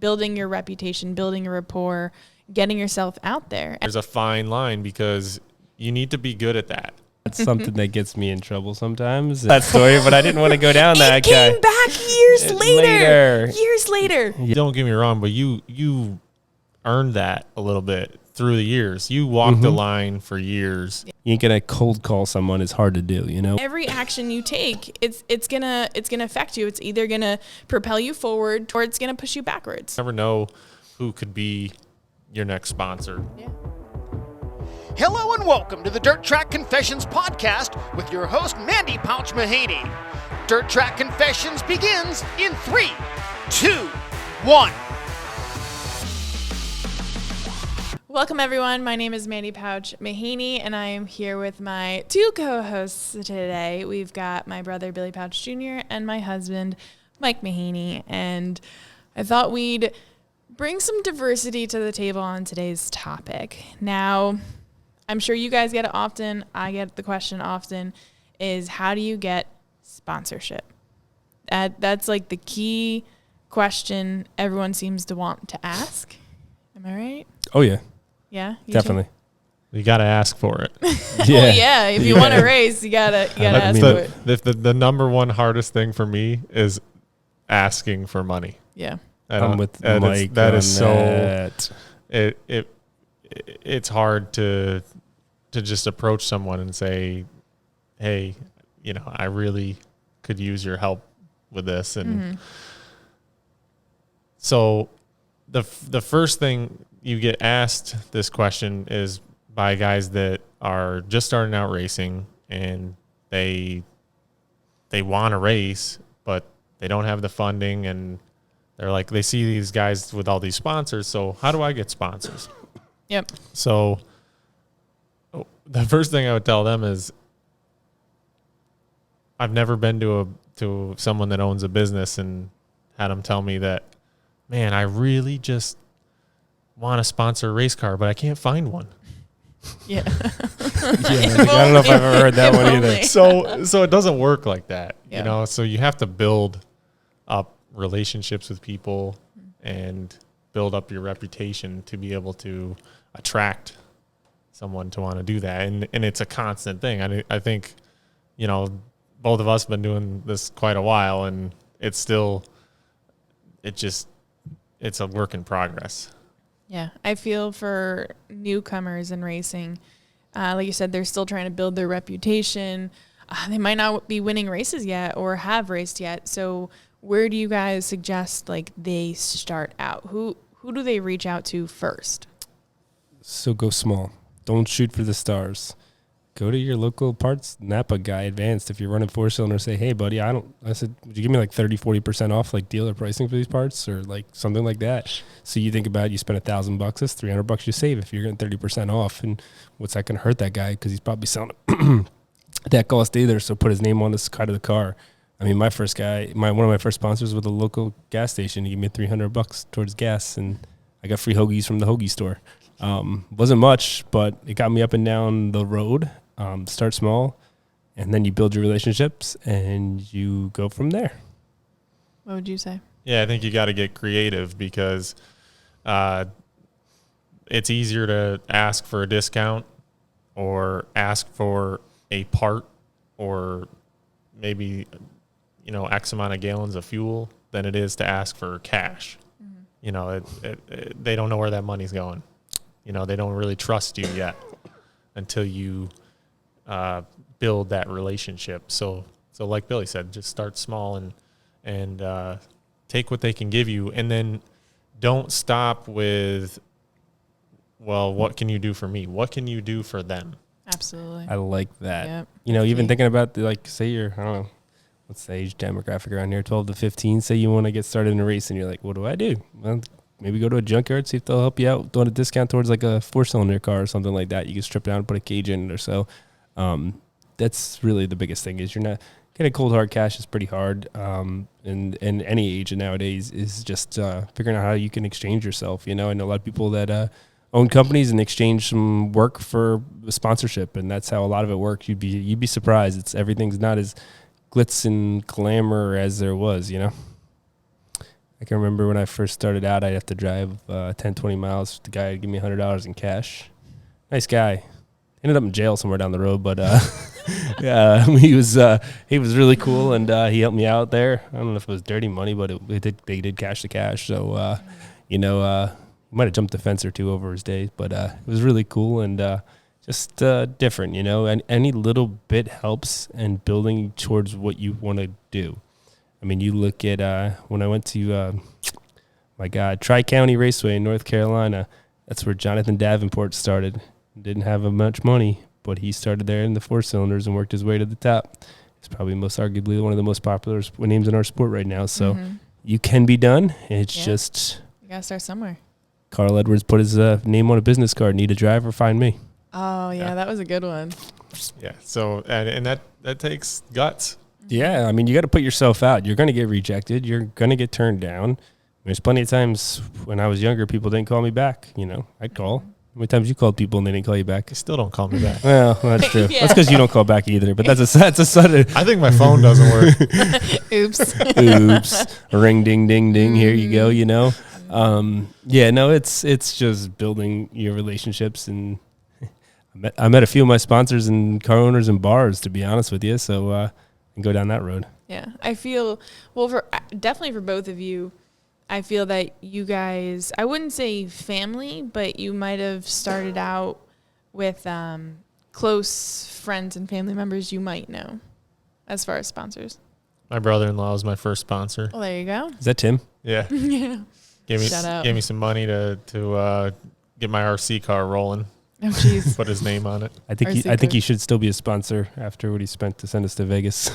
building your reputation, building a rapport, getting yourself out there. There's a fine line because you need to be good at that. That's something that gets me in trouble sometimes. That story, but I didn't want to go down that guy. It came back years later. Years later. Yeah. Don't get me wrong, but you earned that a little bit through the years. You walked the line for years. You ain't gonna cold call someone. It's hard to do, you know. Every action you take, it's gonna affect you. It's either gonna propel you forward or it's gonna push you backwards. You never know who could be your next sponsor. Yeah. Hello and welcome to the Dirt Track Confessions podcast with your host, Mandee Pauch Mahaney. Dirt Track Confessions begins in 3, 2, 1. Welcome, everyone. My name is Mandee Pauch Mahaney, and I am here with my two co-hosts today. We've got my brother, Billy Pauch Jr., and my husband, Mike Mahaney. And I thought we'd bring some diversity to the table on today's topic. Now, I'm sure you guys get it often. I get the question often is, how do you get sponsorship? That's like the key question everyone seems to want to ask. Am I right? Oh, yeah. Yeah? Definitely. You got to ask for it. Well, yeah. If you want to race, you gotta ask for it. The number one hardest thing for me is asking for money. Yeah. I'm with Mike. That is so. It's hard to just approach someone and say, hey, I really could use your help with this. And so the first thing you get asked this question is by guys that are just starting out racing, and they want to race, but they don't have the funding, and they're like, they see these guys with all these sponsors. So how do I get sponsors? Yep. So the first thing I would tell them is, I've never been to someone that owns a business and had them tell me that, man, I really just want to sponsor a race car, but I can't find one. Yeah. I don't know if I've ever heard that one either. So it doesn't work like that, Yeah. So you have to build up relationships with people and build up your reputation to be able to attract someone to want to do that. And it's a constant thing. I think, both of us have been doing this quite a while, and it's a work in progress. Yeah. I feel for newcomers in racing, like you said, they're still trying to build their reputation. They might not be winning races yet or have raced yet. So where do you guys suggest they start out? Who do they reach out to first? So go small. Don't shoot for the stars. Go to your local parts Napa guy advanced. If you're running 4-cylinder, say, hey, buddy, I said, would you give me 30-40% off dealer pricing for these parts, or something like that? So you think about it, you spend $1,000, that's $300 you save if you're getting 30% off. And what's that going to hurt that guy? Because he's probably selling it that cost either. So put his name on the side of the car. I mean, one of my first sponsors with a local gas station. He gave me $300 towards gas, and I got free hoagies from the hoagie store. Wasn't much, but it got me up and down the road. Start small, and then you build your relationships, and you go from there. What would you say? Yeah, I think you got to get creative, because it's easier to ask for a discount or ask for a part or maybe, X amount of gallons of fuel than it is to ask for cash. They don't know where that money's going. They don't really trust you yet until you build that relationship. So like Billy said, just start small and take what they can give you, and then don't stop with, well, what can you do for me? What can you do for them? Absolutely. I like that. Yep. Even thinking about say you're, I don't know, what's the age demographic around here, 12 to 15, say you want to get started in a race, and you're like, what do I do? Well, maybe go to a junkyard, see if they'll help you out, doing a discount towards a 4-cylinder car or something like that. You can strip down and put a cage in it or so. That's really the biggest thing, is you're not getting cold hard cash is pretty hard. And any age nowadays is just figuring out how you can exchange yourself. I know a lot of people that own companies and exchange some work for sponsorship, and that's how a lot of it works. You'd be surprised. Everything's not as glitz and glamour as there was. I I can remember when I first started out, I'd have to drive 10, 20 miles. The guy would give me $100 in cash. Nice guy. Ended up in jail somewhere down the road, but yeah, he was really cool, and he helped me out there. I don't know if it was dirty money, but they did cash to cash. So, he might have jumped the fence or two over his days, but it was really cool and just different, and any little bit helps in building towards what you want to do. I mean, you look at when I went to, Tri-County Raceway in North Carolina, that's where Jonathan Davenport started. Didn't have much money, but he started there in the 4-cylinders and worked his way to the top. He's probably most arguably one of the most popular names in our sport right now. So you can be done. It's just... You got to start somewhere. Carl Edwards put his name on a business card. Need a driver? Find me. Oh, yeah, that was a good one. Yeah. So, and that takes guts. Yeah. I mean, you got to put yourself out. You're going to get rejected. You're going to get turned down. There's plenty of times when I was younger, people didn't call me back. I'd call. How many times you called people and they didn't call you back? They still don't call me back. Well, that's true. Yeah. That's because you don't call back either. But that's a sudden. I think my phone doesn't work. Oops. Oops. Ring, ding, ding, ding. Here you go. It's just building your relationships, and I met a few of my sponsors and car owners and bars, to be honest with you. So and go down that road. Yeah, I feel definitely for both of you. I feel that you guys, I wouldn't say family, but you might have started out with close friends and family members you might know as far as sponsors. My brother-in-law was my first sponsor. Well, there you go. Is that Tim? Yeah. Yeah. Gave me some money to get my RC car rolling. Oh, jeez. Put his name on it. I think he should still be a sponsor after what he spent to send us to Vegas.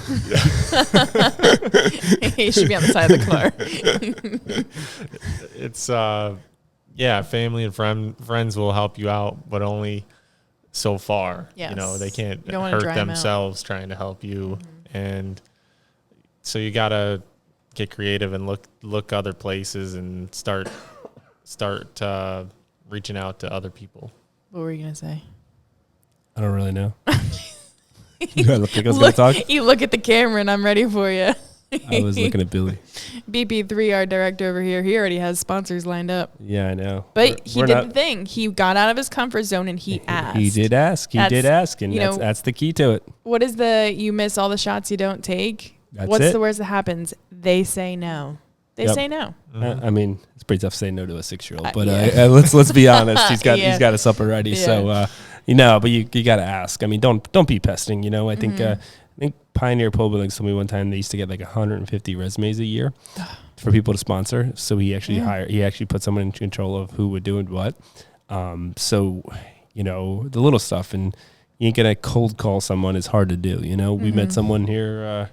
He should be on the side of the car. It's family and friends will help you out, but only so far. Yes. They can't You don't wanna hurt dry 'em out. themselves trying to help you, and so you gotta get creative and look other places and start reaching out to other people. What were you going to say? I don't really know. You don't think I was going to talk? You look at the camera and I'm ready for you. I was looking at Billy. BP3, our director over here, he already has sponsors lined up. Yeah, I know. But he did the thing. He got out of his comfort zone and he asked. He did ask. And that's the key to it. What is you miss all the shots you don't take? What's the worst that happens? They say no. They say no. I mean, it's pretty tough to say no to a 6-year-old, but yeah. let's be honest. He's got us up already. Yeah. So but you got to ask. I mean, don't be pesting. I think Pioneer Pole Building told me one time they used to get like 150 resumes a year for people to sponsor. So he actually put someone in control of who would do and what. The little stuff, and you ain't gonna cold call someone is hard to do. We met someone here.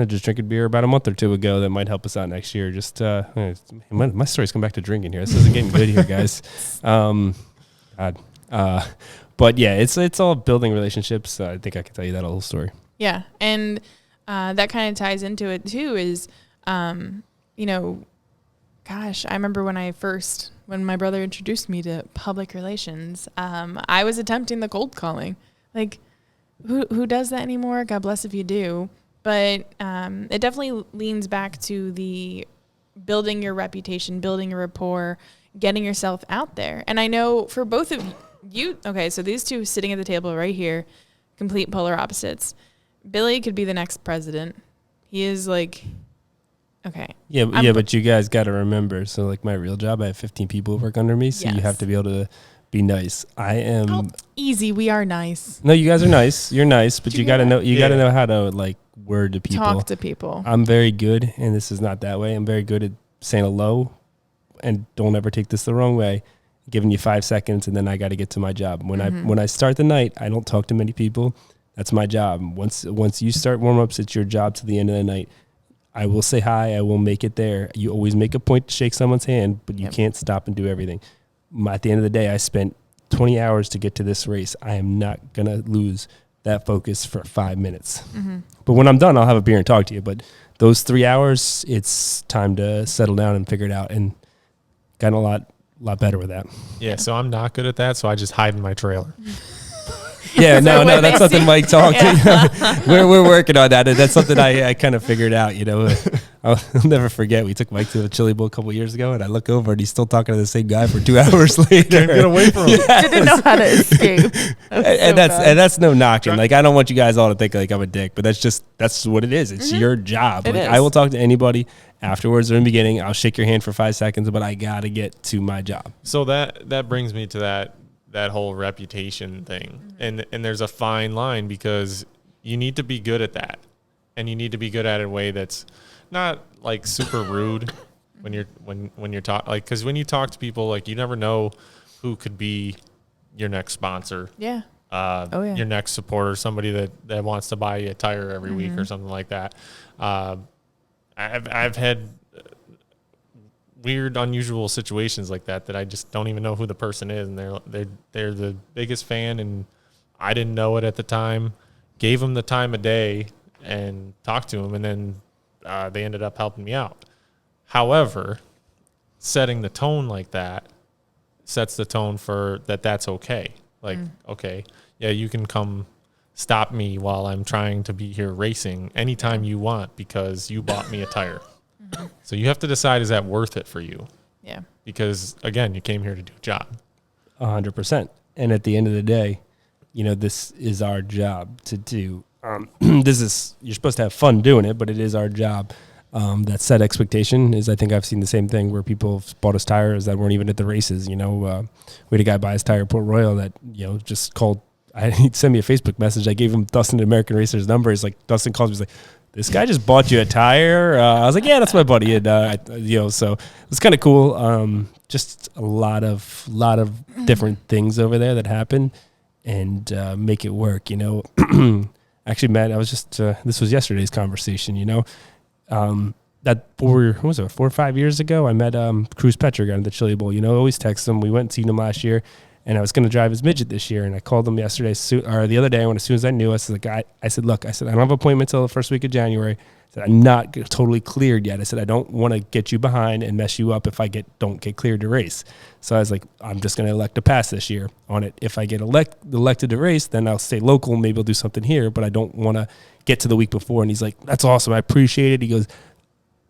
Just drinking beer about a month or two ago that might help us out next year. Just my story's come back to drinking here. This isn't getting good here, guys. But yeah, it's all building relationships. I think I can tell you that whole story. Yeah, and that kind of ties into it too. Is I remember when my brother introduced me to public relations. I was attempting the cold calling. Like, who does that anymore? God bless if you do. But it definitely leans back to the building your reputation, building a rapport, getting yourself out there. And I know for both of you, okay, so these two sitting at the table right here, complete polar opposites. Billy could be the next president. He is like, okay. Yeah, but you guys got to remember, so like my real job, I have 15 people who work under me, so you have to be able to be nice. I am easy. We are nice. No, you guys are nice. You're nice, but you got to know. You got to know how to like word to people. Talk to people. I'm very good, and this is not that way. I'm very good at saying hello, and don't ever take this the wrong way. Giving you 5 seconds, and then I got to get to my job. When I start the night, I don't talk to many people. That's my job. Once you start warm ups, it's your job to the end of the night. I will say hi. I will make it there. You always make a point to shake someone's hand, but you can't stop and do everything. At the end of the day, I spent 20 hours to get to this race. I am not going to lose that focus for 5 minutes. But when I'm done, I'll have a beer and talk to you. But those 3 hours, it's time to settle down and figure it out. And gotten a lot better with that. Yeah, so I'm not good at that, so I just hide in my trailer. Yeah, no, that's something Mike talked to. We're working on that. And that's something I kind of figured out, I'll never forget. We took Mike to the Chili Bowl a couple years ago, and I look over, and he's still talking to the same guy for 2 hours later. Can't get away from him. Didn't know how to escape. And that's no knocking. Like, I don't want you guys all to think like I'm a dick, but that's what it is. It's your job. It Like, is. I will talk to anybody afterwards or in the beginning. I'll shake your hand for 5 seconds, but I gotta get to my job. So that brings me to that whole reputation thing. And there's a fine line, because you need to be good at that. And you need to be good at it in a way that's not like super rude when you're talking, like, because when you talk to people, like, you never know who could be your next sponsor. Yeah. Your next supporter, somebody that wants to buy you a tire every week or something like that. I've had weird, unusual situations like that I just don't even know who the person is, and they're the biggest fan, and I didn't know it at the time. Gave them the time of day and talked to them, and then they ended up helping me out. However, setting the tone like that sets the tone for that's okay. Like, okay, yeah, you can come stop me while I'm trying to be here racing anytime you want, because you bought me a tire. So you have to decide, is that worth it for you? Yeah. Because, again, you came here to do a job. 100%. And at the end of the day, this is our job to do. You're supposed to have fun doing it, but it is our job. That set expectation is, I think I've seen the same thing where people have bought us tires that weren't even at the races. We had a guy buy his tire at Port Royal that, just called. He'd send me a Facebook message. I gave him Dustin, the American Racer's number. He's like, Dustin calls me. He's like, this guy just bought you a tire. I was like, yeah, that's my buddy. And, so it was kind of cool. Just a lot of different things over there that happen and make it work, Actually, Matt, I was just, this was yesterday's conversation, that 4 or 5 years ago, I met Cruz Petrick at the Chili Bowl. Always text him. We went and seen him last year, and I was going to drive his midget this year, and I called him yesterday, or the other day, as soon as I knew, I said, look, I don't have an appointment until the first week of January. I said, I'm not totally cleared yet. I said, I don't want to get you behind and mess you up if I don't get cleared to race. So I was like, I'm just going to elect to pass this year on it. If I get elected to race, then I'll stay local. Maybe I'll do something here, but I don't want to get to the week before. And he's like, that's awesome. I appreciate it. He goes,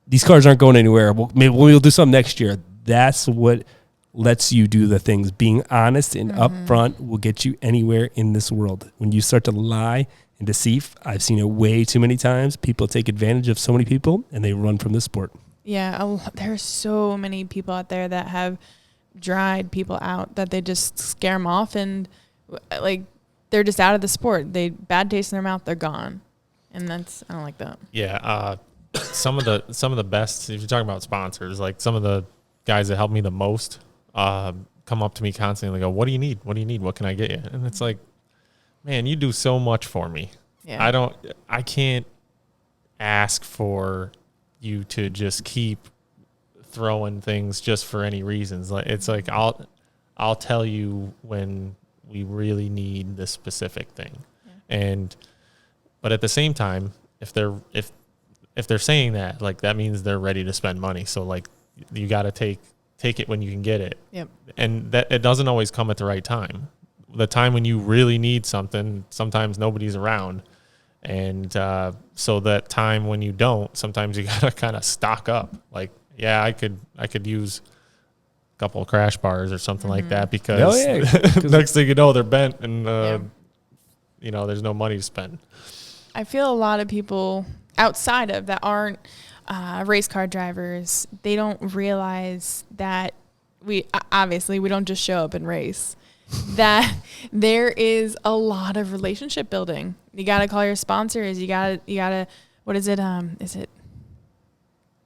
these cars aren't going anywhere. Maybe we'll do something next year. That's what lets you do the things. Being honest and upfront will get you anywhere in this world. When you start to lie and deceive, I've seen it way too many times. People take advantage of so many people, and they run from the sport. Yeah, there's so many people out there that have dried people out that they just scare them off, and like they're just out of the sport. Bad taste in their mouth, they're gone, and I don't like that. Yeah, some of the best. If you're talking about sponsors, like some of the guys that help me the most, come up to me constantly and go, "What do you need? What do you need? What can I get you?" And it's like, man, you do so much for me. Yeah. I can't ask for you to just keep throwing things just for any reasons. Like, it's like, I'll tell you when we really need this specific thing. Yeah. But at the same time, if they're saying that, like, that means they're ready to spend money. So like, you got to take it when you can get it. Yep. And that it doesn't always come at the right time. The time when you really need something, sometimes nobody's around. And so that time when you don't, sometimes you got to kind of stock up. Like, yeah, I could use a couple of crash bars or something like that, because next thing you know, they're bent and, there's no money to spend. I feel a lot of people outside of that aren't race car drivers, they don't realize that we don't just show up and race. That there is a lot of relationship building. You got to call your sponsors. You got to, what is it? Is it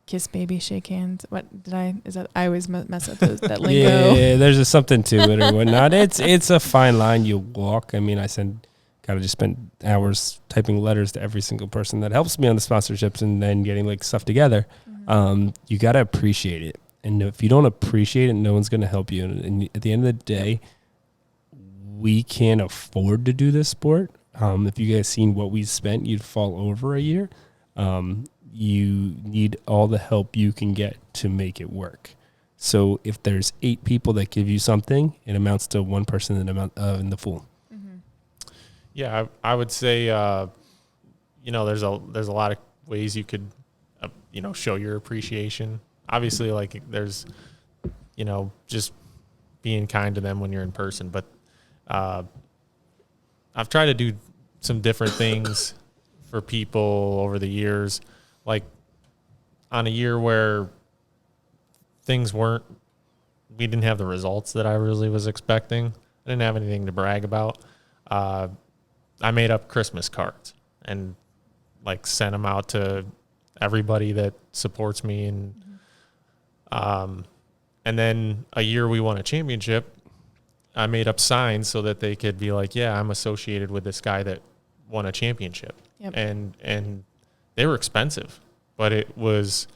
kiss baby, shake hands? I always mess up that lingo. Yeah, there's just something to it or whatnot. It's a fine line you walk. I mean, got to just spend hours typing letters to every single person that helps me on the sponsorships and then getting like stuff together. Mm-hmm. You got to appreciate it. And if you don't appreciate it, no one's going to help you. And at the end of the day, we can't afford to do this sport. If you guys seen what we spent, you'd fall over a year. You need all the help you can get to make it work. So if there's 8 people that give you something, it amounts to one person in the pool. Mm-hmm. Yeah, I would say, there's a lot of ways you could, show your appreciation. Obviously, like there's, just being kind to them when you're in person. But I've tried to do some different things for people over the years. Like on a year where we didn't have the results that I really was expecting. I didn't have anything to brag about. I made up Christmas cards and like sent them out to everybody that supports me. And then a year we won a championship, I made up signs so that they could be like, yeah, I'm associated with this guy that won a championship. Yep. And they were expensive, but it was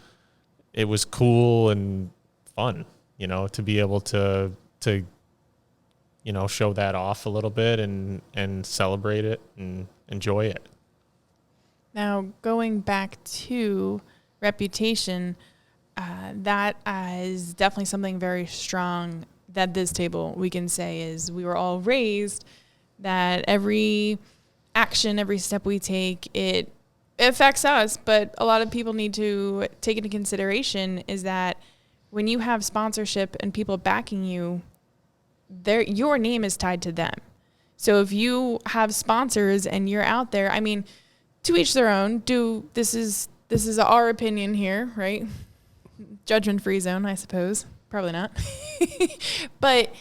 cool and fun, to be able to show that off a little bit and celebrate it and enjoy it. Now, going back to reputation, that is definitely something very strong that this table we can say is we were all raised that every action, every step we take, it affects us, but a lot of people need to take into consideration is that when you have sponsorship and people backing you, your name is tied to them. So if you have sponsors and you're out there, I mean, to each their own. This is our opinion here, right? Judgment-free zone, I suppose. Probably not. But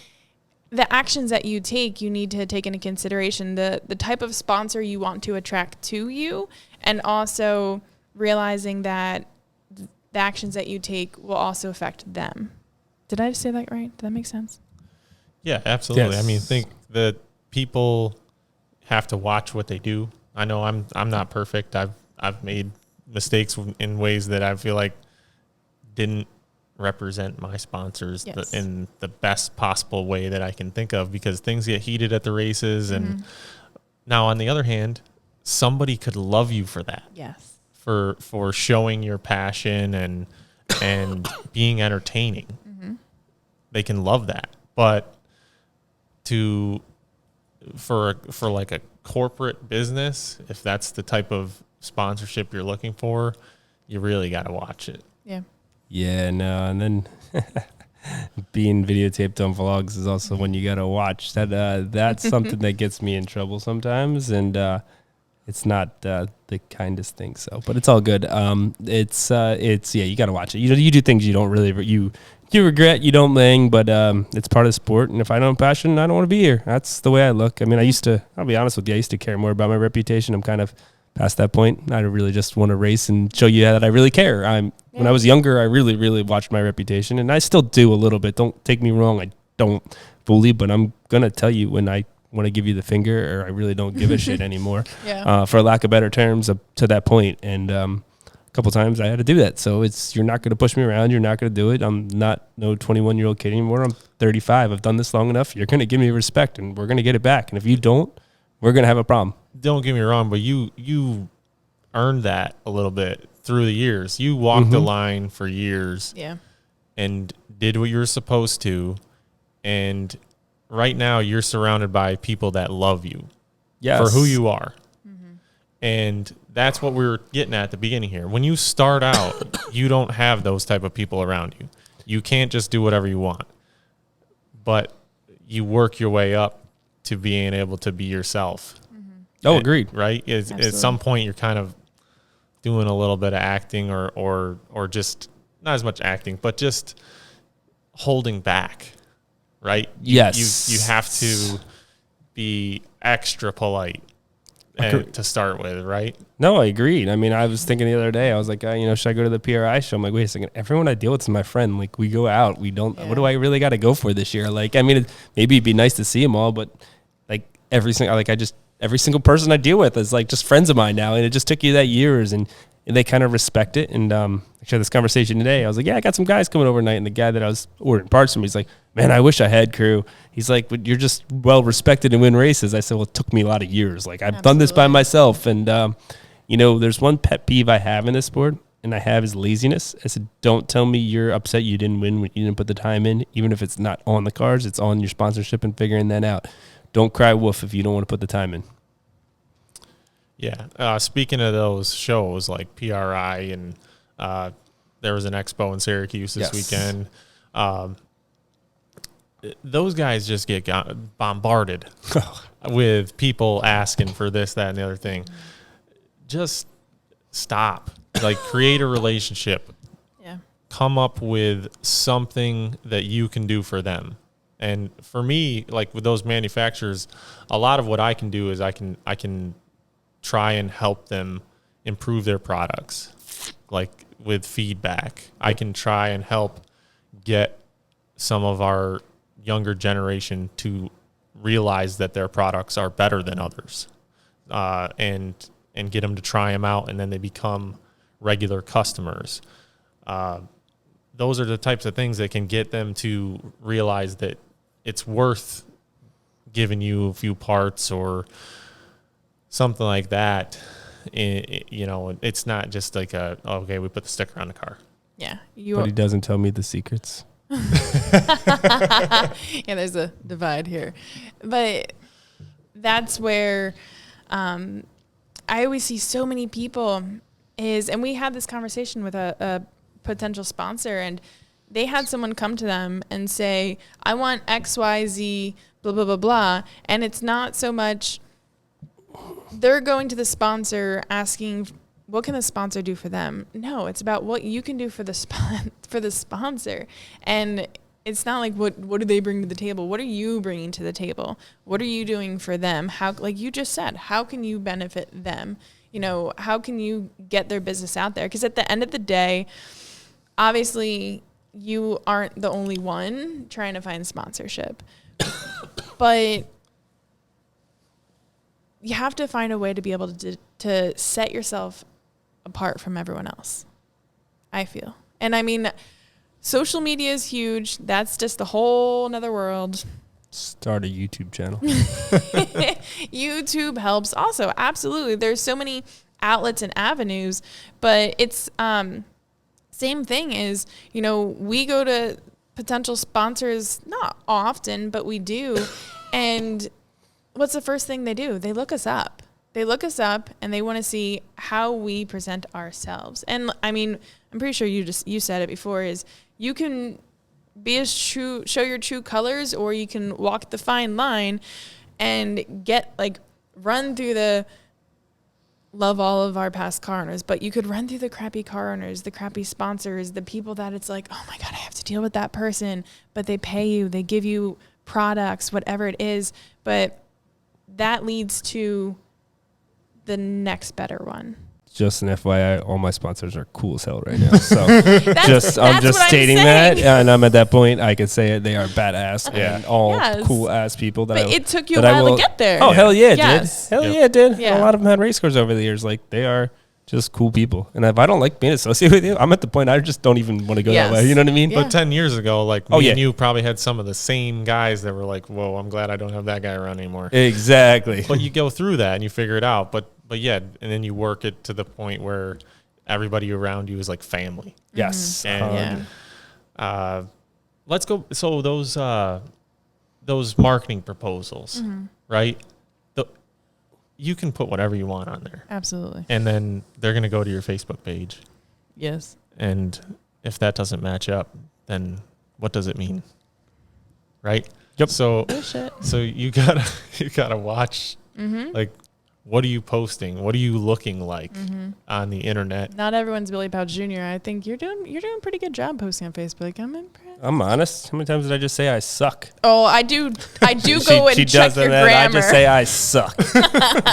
the actions that you take, you need to take into consideration the type of sponsor you want to attract to you, and also realizing that the actions that you take will also affect them. Did I just say that right? Did that make sense? Yeah, absolutely. Yes. I mean, think that people have to watch what they do. I know I'm not perfect. I've made mistakes in ways that I feel like didn't represent my sponsors in the best possible way that I can think of, because things get heated at the races. And now on the other hand, somebody could love you for that. Yes. For showing your passion and being entertaining. Mm-hmm. They can love that. But for like a corporate business, if that's the type of sponsorship you're looking for, you really got to watch it. Yeah. Yeah, no, and then being videotaped on vlogs is also when you got to watch. That's something that gets me in trouble sometimes, and it's not the kindest thing. So, but it's all good. It's you got to watch it. You do things you don't really you regret, you don't bang, but it's part of the sport. And if I don't have passion, I don't want to be here. That's the way I look. I mean, I'll be honest with you, I used to care more about my reputation. I'm kind of past that point. I really just want to race and show you that I really care. When I was younger, I really, really watched my reputation, and I still do a little bit. Don't take me wrong. I don't fully, but I'm going to tell you when I want to give you the finger, or I really don't give a shit anymore, for lack of better terms, up to that point. And a couple times I had to do that. So you're not going to push me around. You're not going to do it. I'm not no 21-year-old kid anymore. I'm 35. I've done this long enough. You're going to give me respect, and we're going to get it back. And if you don't, we're going to have a problem. Don't get me wrong, but you earned that a little bit through the years. You walked the line for years, and did what you were supposed to. And right now, you're surrounded by people that love you for who you are. Mm-hmm. And that's what we were getting at the beginning here. When you start out, you don't have those type of people around you. You can't just do whatever you want. But you work your way up to being able to be yourself. Oh, agreed. Right? At some point, you're kind of doing a little bit of acting or just not as much acting, but just holding back, right? Yes. You have to be extra polite to start with, right? No, I agreed. I mean, I was thinking the other day, I was like, should I go to the PRI show? I'm like, wait a second. Everyone I deal with is my friend. Like, we go out. We don't. What do I really got to go for this year? Like, I mean, maybe it'd be nice to see them all, but like every single person I deal with is like just friends of mine now, and it just took you that years, and they kind of respect it. And I had this conversation today. I was like, I got some guys coming over tonight, and the guy that I was ordering parts from, he's like, man, I wish I had crew. He's like, but you're just well respected and win races. I said, well, it took me a lot of years. Like, I've done this by myself, and there's one pet peeve I have in this sport, and I have is laziness. I said, don't tell me you're upset you didn't win when you didn't put the time in, even if it's not on the cards, it's on your sponsorship and figuring that out. Don't cry wolf if you don't want to put the time in. Yeah. Speaking of those shows like PRI and There was an expo in Syracuse this Yes. weekend. Those guys just get bombarded with people asking for this, that, and the other thing. Just stop. Like, create a relationship. Yeah. Come up with something that you can do for them. And for me, like with those manufacturers, a lot of what I can do is I can try and help them improve their products. Like with feedback, I can try and help get some of our younger generation to realize that their products are better than others, and get them to try them out, and then they become regular customers. Those are the types of things that can get them to realize that it's worth giving you a few parts or something like that. It's not just like okay, we put the sticker on the car. Yeah. But he doesn't tell me the secrets. Yeah, there's a divide here. But that's where I always see so many people and we had this conversation with a potential sponsor, and they had someone come to them and say, I want XYZ, blah, blah, blah, blah. And it's not so much they're going to the sponsor asking, what can the sponsor do for them? No, it's about what you can do for the sponsor. And it's not like what do they bring to the table? What are you bringing to the table? What are you doing for them? How, like you just said, how can you benefit them? How can you get their business out there? Because at the end of the day, obviously you aren't the only one trying to find sponsorship, but you have to find a way to be able to set yourself apart from everyone else, I feel. And I mean, social media is huge. That's just a whole nother world. Start a YouTube channel. YouTube helps also. Absolutely. There's so many outlets and avenues, but it's same thing is, we go to potential sponsors, not often, but we do. And what's the first thing they do? They look us up. They look us up and they want to see how we present ourselves. And I mean, I'm pretty sure you said it before, is you can be show your true colors, or you can walk the fine line and run through the love all of our past car owners, but you could run through the crappy car owners, the crappy sponsors, the people that it's like, oh my God, I have to deal with that person, but they pay you, they give you products, whatever it is, but that leads to the next better one. Just an FYI, all my sponsors are cool as hell right now. So I'm just stating saying. that, and I'm at that point. I can say it. They are badass and all Yes. cool ass people. But it took you a while to get there. Oh hell yeah, it Yes. did. Hell yeah, it did. Yeah. A lot of them had race cars over the years. Like, they are just cool people. And if I don't like being associated with you, I'm at the point I just don't even want to go Yes. that way. You know what I mean? Yeah. But 10 years ago, like Oh, me yeah. and you probably had some of the same guys that were like, whoa, I'm glad I don't have that guy around anymore. Exactly. But you go through that and you figure it out. But yeah, and then you work it to the point where everybody around you is like family. Yes. And let's go. So those marketing proposals, right? You can put whatever you want on there. Absolutely. And then they're going to go to your Facebook page. Yes. And if that doesn't match up, then what does it mean? Right? Yep. So Bullshit. so you gotta watch, like, what are you posting? What are you looking like on the internet? Not everyone's Billy Pauch Jr. I think you're doing a pretty good job posting on Facebook. I'm impressed. I'm honest. How many times did I just say I suck? Oh, I do go and check your that. grammar. I just say I suck.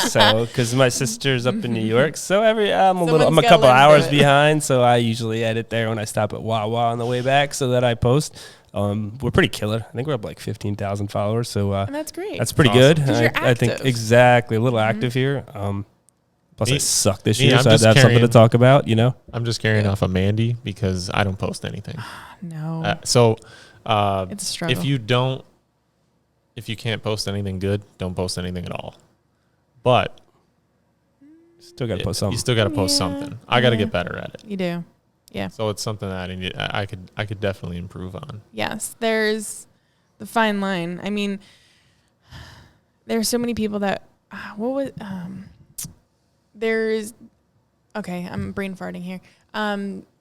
So, because my sister's up in New York, so I'm a Someone's gotta couple learn to hours do it. behind. So I usually edit there when I stop at Wawa on the way back, so that I post. We're pretty killer. I think we're up like 15,000 followers. So And that's great. that's pretty Awesome. good. 'Cause you're I think active. exactly a little active here. Plus I Me- suck this me, year, I'm so I have just something to carrying- talk about. You know. I'm just carrying off of Mandee because I don't post anything. no, So it's a struggle. if you can't post anything good, don't post anything at all. But Still got to post something. you still got to post Yeah, something. I got to yeah. get better at it. You do. Yeah. So it's something that I could definitely improve on. Yes. There's the fine line. I mean, there's so many people that, okay, I'm brain farting here.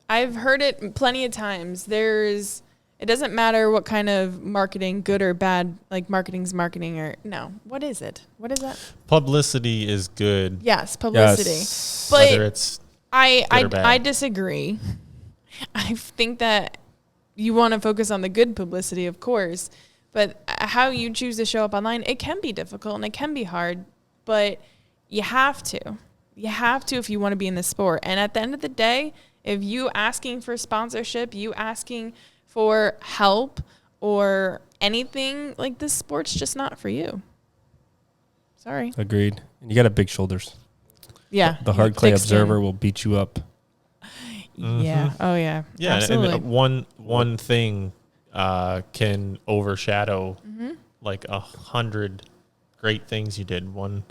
I've heard it plenty of times. It doesn't matter what kind of marketing, good or bad, like marketing's marketing or no. What is it? What is that? Publicity is good. Yes, publicity. Yes. But Whether it's I good or bad. I disagree. I think that you want to focus on the good publicity, of course, but how you choose to show up online, it can be difficult and it can be hard, but you have to. You have to if you want to be in the sport. And at the end of the day, if you asking for sponsorship, you asking for help or anything, like this sport's just not for you. Sorry. Agreed. And you got to big shoulders. Yeah. The hard clay thick skin. observer will beat you up. Yeah. Oh yeah. Yeah, Absolutely. and one thing can overshadow like 100 great things you did. One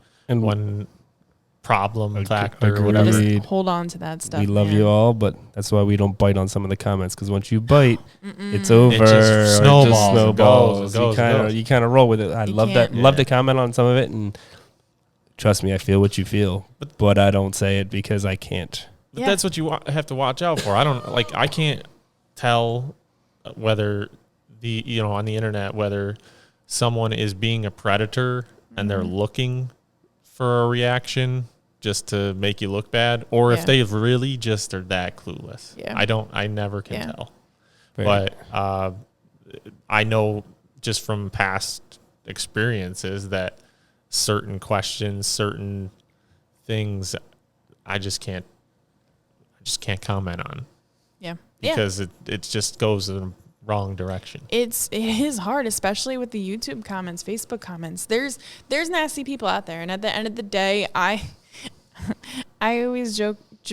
problem factor or whatever. Just hold on to that stuff. We love man. you all, but that's why we don't bite on some of the comments, because once you bite, it's over. It just snowballs. It goes. You kind of roll with it. I You love that. can't- Love to comment on some of it, and trust me, I feel what you feel, but I don't say it because I can't. But Yeah. that's what you have to watch out for. I can't tell whether on the internet, whether someone is being a predator and they're looking for a reaction just to make you look bad, or if they really just are that clueless. Yeah. I never can tell. Right. But I know just from past experiences that certain questions, certain things, I just can't comment on. Yeah. Because it just goes in the wrong direction. It is hard, especially with the YouTube comments, Facebook comments. There's nasty people out there, and at the end of the day, I always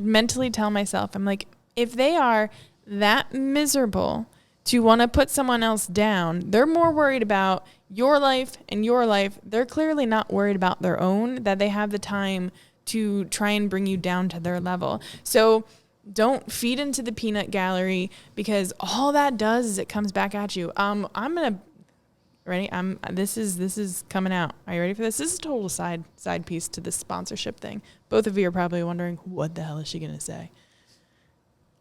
mentally tell myself, I'm like, if they are that miserable to want to put someone else down, they're more worried about your life and your life. They're clearly not worried about their own, that they have the time to try and bring you down to their level. So don't feed into the peanut gallery, because all that does is it comes back at you. Ready? This is coming out. Are you ready for this? This is a total side piece to this sponsorship thing. Both of you are probably wondering, what the hell is she gonna say?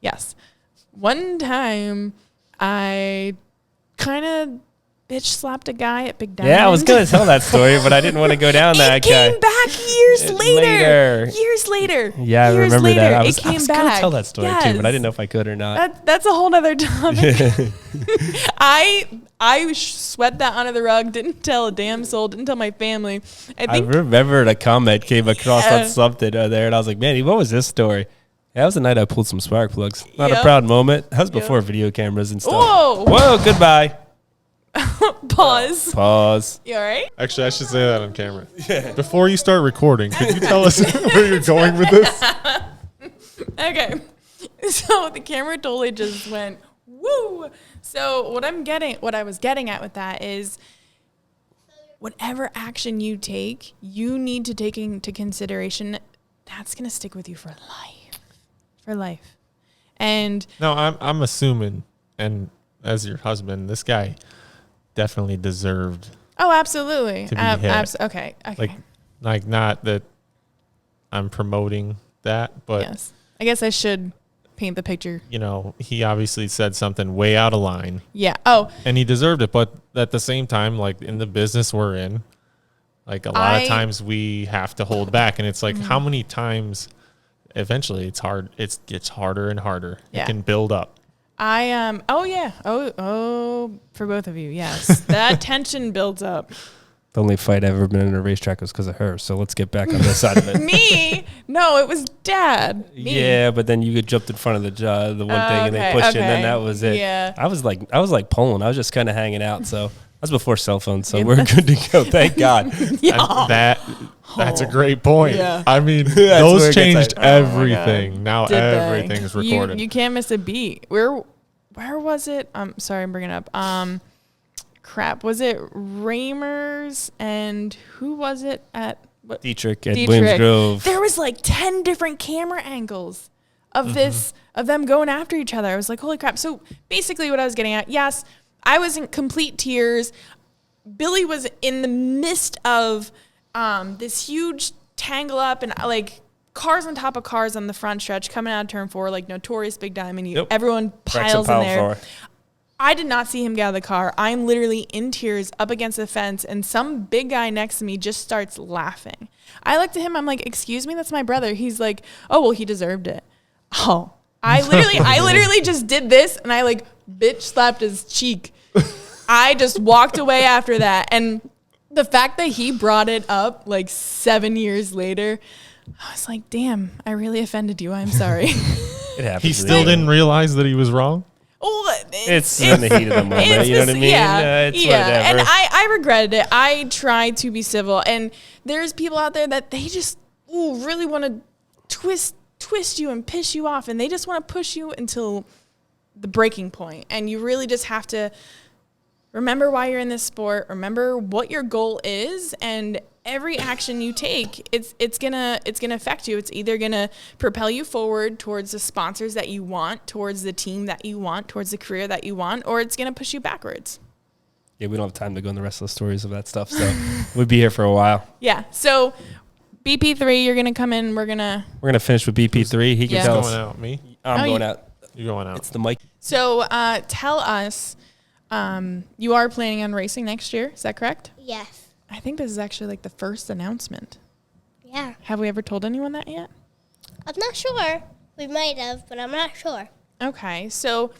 Yes. One time I kind of bitch slapped a guy at Big Diamond. Yeah, I was going to tell that story, but I didn't want to go down that It came back years later. Years later. Yeah, I Years remember later, that. I it was came going to back. tell that story too, but I didn't know if I could or not. That's a whole nother topic. I swept that under the rug, didn't tell a damn soul, didn't tell my family. I remember a comment came across on something there, and I was like, man, what was this story? Yeah, that was the night I pulled some spark plugs. Not a proud moment. That was before video cameras and stuff. Whoa, goodbye. Pause. You all right? Actually, I should say that on camera. Before you start recording, could you tell us where you're going with this? Okay. So the camera totally just went, woo. So what I was getting at with that is, whatever action you take, you need to take into consideration that's going to stick with you for life. For life. And no, I'm assuming, and as your husband, this guy definitely deserved. Oh, absolutely. To be hit. Okay. Like not that I'm promoting that, but yes, I guess I should paint the picture. He obviously said something way out of line. Yeah. Oh. And he deserved it, but at the same time, like in the business we're in, like a lot of times we have to hold back, and it's like how many times. Eventually, it's hard. It gets harder and harder. Yeah. It can build up. Oh yeah. Oh, for both of you, yes. That tension builds up. The only fight I've ever been in a racetrack was because of her. So let's get back on this side of it. Me? No, it was Dad. Me. Yeah, but then you jumped in front of the one thing, and they pushed you, and then that was it. Yeah. I was like pulling. I was just kind of hanging out. So that's before cell phones. So we're good to go. Thank God. Yeah. That's a great point. Yeah. I mean, where those it gets changed like, everything. Now Did they? everything's recorded. You can't miss a beat. Where was it? Sorry, I'm bringing it up. Crap. Was it Ramers and who was it at what? Dietrich at Williams Grove. There was like 10 different camera angles of of them going after each other. I was like, holy crap. So basically what I was getting at, yes, I was in complete tears. Billy was in the midst of this huge tangle up and like cars on top of cars on the front stretch coming out of turn 4, like notorious big diamond. Yep. Everyone Correct some piles in power there. for. I did not see him get out of the car. I'm literally in tears up against the fence, and some big guy next to me just starts laughing. I looked at him. I'm like, excuse me, that's my brother. He's like, oh, well, he deserved it. Oh, I literally just did this, and I like bitch slapped his cheek. I just walked away after that. And the fact that he brought it up like 7 years later, I was like, damn, I really offended you. I'm sorry. It happens. He still didn't realize that he was wrong? Oh, It's in the heat of the moment. You know what I mean? Yeah, It's yeah. whatever. And I regretted it. I tried to be civil, and there's people out there that they just really want to twist you and piss you off, and they just want to push you until the breaking point. And you really just have to remember why you're in this sport. Remember what your goal is, and every action you take, it's gonna affect you. It's either gonna propel you forward towards the sponsors that you want, towards the team that you want, towards the career that you want, or it's gonna push you backwards. Yeah, we don't have time to go into the rest of the stories of that stuff, so we'd be here for a while. Yeah. So BP3, you're gonna come in. We're gonna finish with BP3. He can Yeah. tell Going us. out. Me? I'm Oh, going you- out. You're going out. It's the mic. So tell us, you are planning on racing next year. Is that correct? Yes. I think this is actually like the first announcement. Yeah. Have we ever told anyone that yet? I'm not sure. We might have, but I'm not sure. Okay. So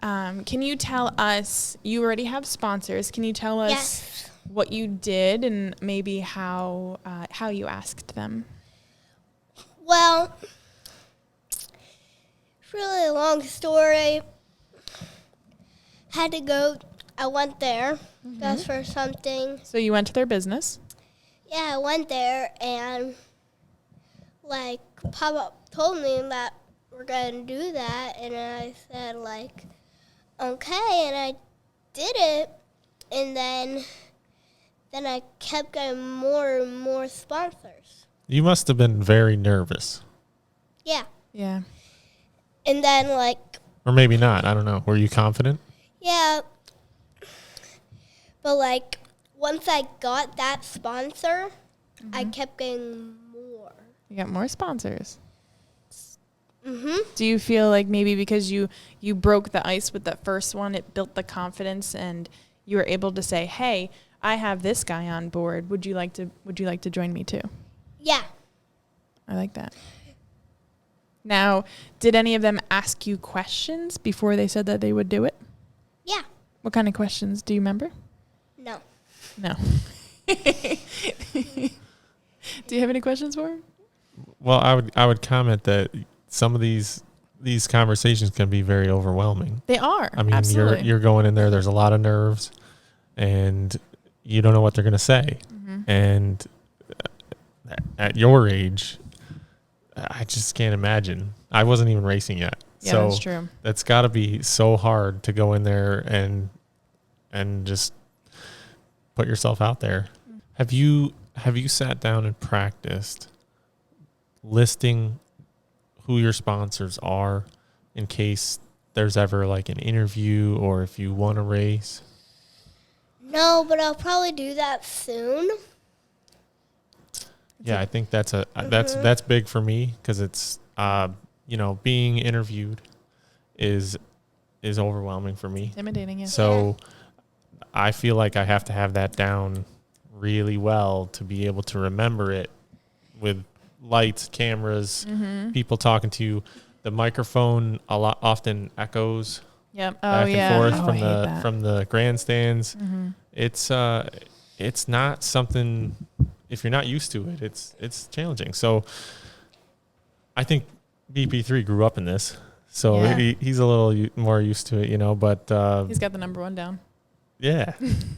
can you tell us, you already have sponsors. Can you tell us Yes. what you did and maybe how you asked them? Well, it's really a long story. I went there just for something. So you went to their business. Yeah, I went there and, like, Papa told me that we're going to do that. And I said, like, okay. And I did it. And then I kept getting more and more sponsors. You must have been very nervous. Yeah. Yeah. And then, like, Or maybe not. I don't know. Were you confident? yeah. But, like, once I got that sponsor, I kept getting more. You got more sponsors. Mm-hmm. Do you feel like maybe because you broke the ice with that first one, it built the confidence and you were able to say, hey, I have this guy on board. Would you like to join me too? Yeah. I like that. Now, did any of them ask you questions before they said that they would do it? Yeah. What kind of questions do you remember? No. No. Do you have any questions for him? Well, I would comment that some of these conversations can be very overwhelming. They are. I mean, absolutely. you're going in there. There's a lot of nerves, and you don't know what they're going to say. Mm-hmm. And at your age, I just can't imagine. I wasn't even racing yet, Yeah, so that's true. that's got to be so hard to go in there and just put yourself out there. Have you sat down and practiced listing who your sponsors are in case there's ever like an interview or if you want to race? No, but I'll probably do that soon. Yeah, I think that's big for me because it's being interviewed is overwhelming for me. Intimidating, yeah. So I feel like I have to have that down really well to be able to remember it with lights, cameras, people talking to you. The microphone often echoes Yep. Oh, back yeah. and forth I hate that. from the grandstands. Mm-hmm. It's not something, if you're not used to it, it's challenging. So I think BP3 grew up in this. So Yeah. he's a little more used to it, but He's got the number one down. yeah.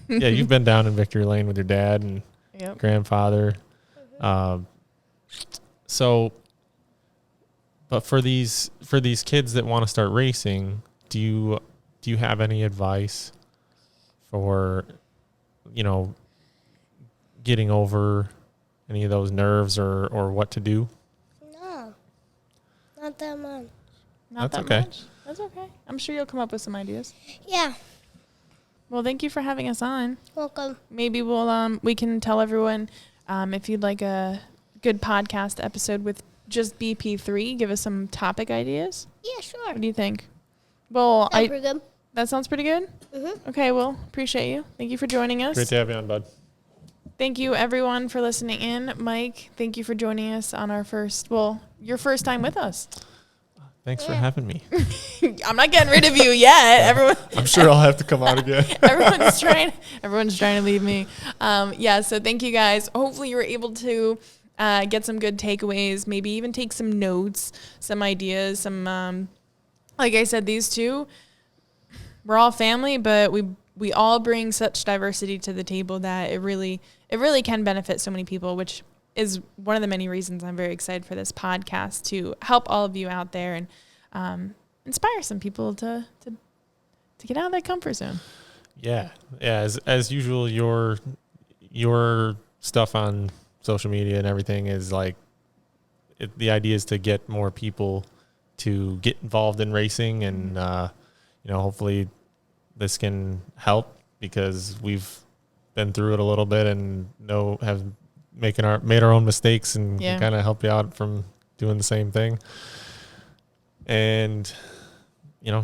Yeah, you've been down in Victory Lane with your dad and Yep. grandfather. But for these kids that want to start racing, do you have any advice for, getting over any of those nerves or what to do? No. Not that much. Not That's that okay. much. That's okay. I'm sure you'll come up with some ideas. Yeah. Well, thank you for having us on. Welcome. Maybe we can tell everyone if you'd like a good podcast episode with just BP3, give us some topic ideas? Yeah, sure. What do you think? Well, Sounds pretty good. that sounds pretty good. Mm-hmm. Okay, well, appreciate you. Thank you for joining us. Great to have you on, bud. Thank you, everyone, for listening in. Mike, thank you for joining us on your first time with us. Thanks for having me. I'm not getting rid of you yet. Everyone, I'm sure I'll have to come out again. everyone's trying to leave me. So thank you guys. Hopefully you were able to get some good takeaways, maybe even take some notes, some ideas, some, like I said, these two, we're all family, but we all bring such diversity to the table that it really can benefit so many people, which is one of the many reasons I'm very excited for this podcast, to help all of you out there and inspire some people to get out of that comfort zone. Yeah. As usual, your stuff on social media and everything is like, the idea is to get more people to get involved in racing, and hopefully this can help, because we've been through it a little bit and have made our own mistakes, and can kind of help you out from doing the same thing. And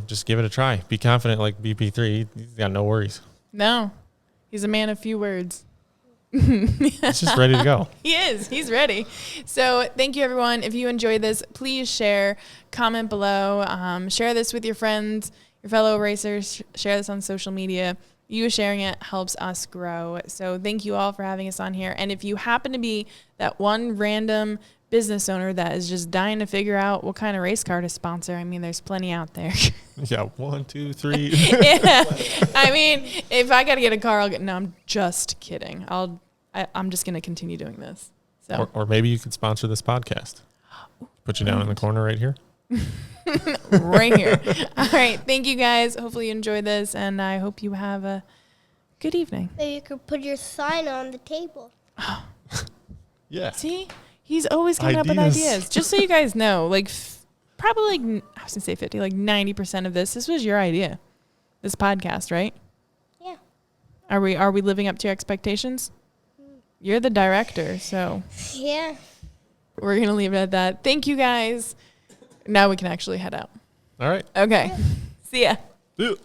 just give it a try. Be confident like BP3. He's got no worries. No, he's a man of few words. He's just ready to go. He is. He's ready. So thank you, everyone. If you enjoyed this, please share, comment below, share this with your friends, your fellow racers, share this on social media. You sharing it helps us grow. So thank you all for having us on here. And if you happen to be that one random business owner that is just dying to figure out what kind of race car to sponsor, I mean, there's plenty out there. Yeah, 1, 2, 3. Yeah, I mean, if I got to get a car, no, I'm just kidding. I'm just going to continue doing this. So, or maybe you could sponsor this podcast. Put you down in the corner right here. Right here. All right. Thank you, guys. Hopefully you enjoyed this, and I hope you have a good evening. Maybe you could put your sign on the table. Yeah. See? He's always coming up with ideas. Just so you guys know, probably I was going to say 50, 90% of this was your idea. This podcast, right? Yeah. Are we living up to your expectations? You're the director, so. Yeah. We're going to leave it at that. Thank you, guys. Now we can actually head out. All right. Okay. See ya. See ya.